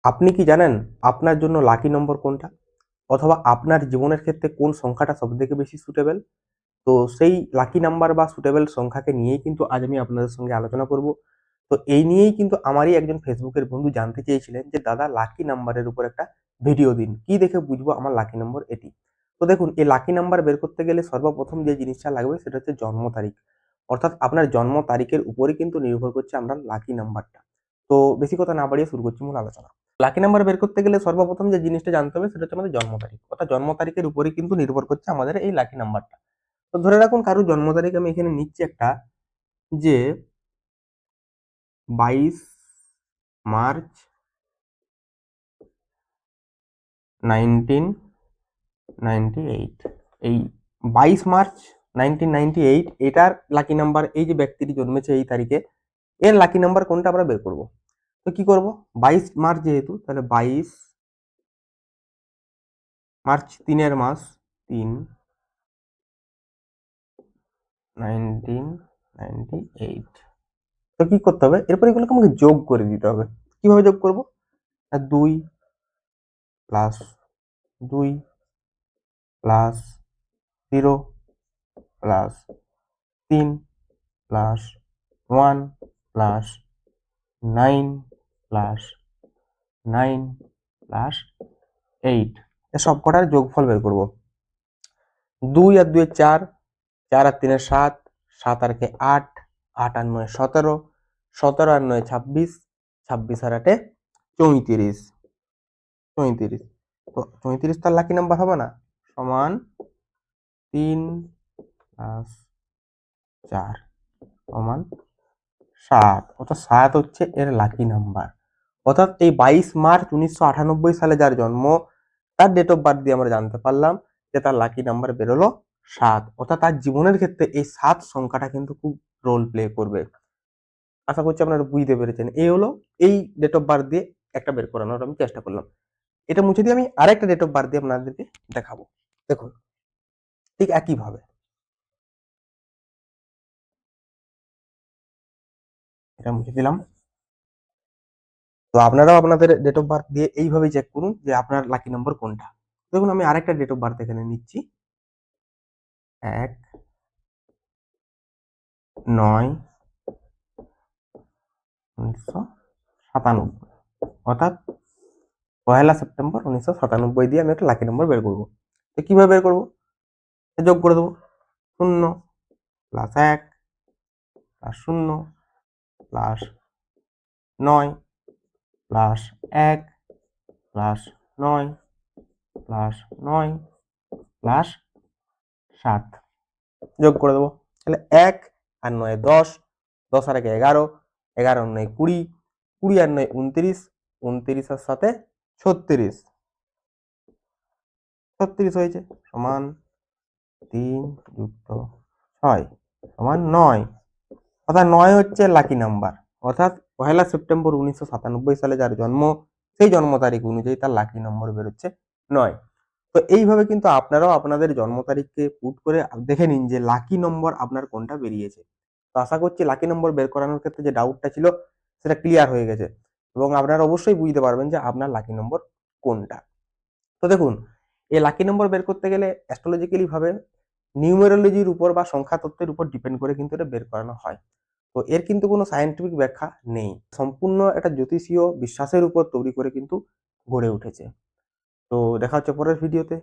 আপনি কি জানেন আপনার জন্য লাকি নম্বর কোনটা? অথবা আপনার জীবনের ক্ষেত্রে কোন সংখ্যাটা সবথেকে বেশি সুটেবল? তো সেই লাকি নাম্বার বা সুটেবল সংখ্যাকে নিয়েই কিন্তু আজ আমি আপনাদের সঙ্গে আলোচনা করব। তো এই নিয়েই কিন্তু আমারই একজন ফেসবুকের বন্ধু জানতে চেয়েছিলেন যে, "দাদা লাকি নাম্বারের উপর একটা ভিডিও দিন। কি দেখে বুঝবো আমার লাকি নম্বর এটি?" তো দেখুন এই লাকি নাম্বার বের করতে গেলে সর্বপ্রথম যে জিনিসটা লাগবে সেটা হচ্ছে জন্ম তারিখ। অর্থাৎ আপনার জন্ম তারিখের উপরই কিন্তু নির্ভর করছে আপনার লাকি নাম্বারটা। তো বেশি কথা না বাড়িয়ে শুরু করছি মূল আলোচনা। লাকি নাম্বার বের করতে গেলে সর্বপ্রথম যে জিনিসটা জানতে হবে সেটা হচ্ছে আমাদের জন্ম তারিখ। অর্থাৎ জন্ম তারিখের উপরেই কিন্তু নির্ভর করছে আমাদের এই লাকি নাম্বারটা। তো ধরে রাখুন কারো জন্ম তারিখ আমি এখানে নিচ্ছি একটা যে 22 মার্চ 1998। এই 22 মার্চ 1998 এটার লাকি নাম্বার, এই যে ব্যক্তিটি জন্মেছে এই তারিখে এর লাকি নাম্বার কোনটা আমরা বের করব। তো কি করব, 22 মার্চ যেহেতু তাহলে 22 মার্চ 3 মাস 3 1998। তো কি করতে হবে, এরপর এগুলোকে আমাকে যোগ করে দিতে হবে। কিভাবে যোগ করব, 2 plus 2 plus 0 plus 3 plus 1 plus 9 plus 9 plus 8 এর সবকটার যোগফল বের করব। 2 আর 2 4, 4 আর 3 7, 7 আর 8, 8 আর 9 17, 17 আর 9 26, 26 আর 8 34, 34। তো 34 তার লাকি নাম্বার হবে না, সমান 3 প্লাস 4 সমান 7। অর্থাৎ 7 হচ্ছে এর লাকি নাম্বার। অর্থাৎ এই 22 মার্চ 1998 সালে যার জন্ম তার ডেট অফ বার্থ দিয়ে আমরা জানতে পারলাম যে তার লাকি নাম্বার বেরোলো 7। অর্থাৎ তার জীবনের ক্ষেত্রে এই 7 সংখ্যাটা কিন্তু খুব রোল প্লে করবে। আশা করছি আপনারা বুঝতে পেরেছেন। এই হলো এই ডেট অফ বার্থ দিয়ে একটা বের করানোর আমি চেষ্টা করলাম। এটা মুছে দিয়ে আমি আরেকটা ডেট অফ বার্থ দিয়ে আপনাদেরকে দেখাবো। দেখুন ঠিক একইভাবে এটা মুছে দিলাম। তো আপনারাও আপনাদের ডেট অফ বার্থ দিয়ে এইভাবেই চেক করুন যে আপনার লাকি নম্বর কোনটা। দেখুন আমি আরেকটা ডেট অফ বার্থ এখানে নিচ্ছি, 1/9/1997। অর্থাৎ 1 সেপ্টেম্বর 1997 দিয়ে আমি একটা লাকি নম্বর বের করবো। তো কিভাবে বের করবো, যোগ করে দেবো। 0 plus 1 plus 0 plus 9 plus 1 plus 9 plus 9 plus 7 যোগ করে দেবো। তাহলে 1 আর 9 10, 10 আর 1 11, 11 আর 9 20, 20 আর 9 29, 29 আর 7 36, 36 হয়েছে, সমান 3 যুক্ত 6 সমান 9। অর্থাৎ 9 হচ্ছে লাকি নাম্বার। অর্থাৎ 1 সেপ্টেম্বর 1997 সালে যার জন্ম সেই জন্ম তারিখ অনুযায়ী তার লাকি নম্বর বেরোচ্ছে 9। তো এইভাবে কিন্তু আপনারাও আপনাদের জন্ম তারিখকে পুট করে দেখে নিন যে লাকি নম্বর আপনার কোনটা বেরিয়েছে। তো আশা করছি লাকি নম্বর বের করানোর ক্ষেত্রে যে ডাউটটা ছিল সেটা ক্লিয়ার হয়ে গেছে এবং আপনারা অবশ্যই বুঝতে পারবেন যে আপনার লাকি নম্বর কোনটা। তো দেখুন এই লাকি নম্বর বের করতে গেলে অ্যাস্ট্রোলজিক্যালি ভাবে নিউমেরোলজির উপর বা সংখ্যা তত্ত্বের উপর ডিপেন্ড করে কিন্তু এটা বের করানো হয়। তো এর কিন্তু কোনো সায়েন্টিফিক ব্যাখ্যা নেই, সম্পূর্ণ একটা জ্যোতিষীয় বিশ্বাসের উপর তৈরি করে কিন্তু গড়ে উঠেছে। তো দেখা হচ্ছে পরের ভিডিওতে।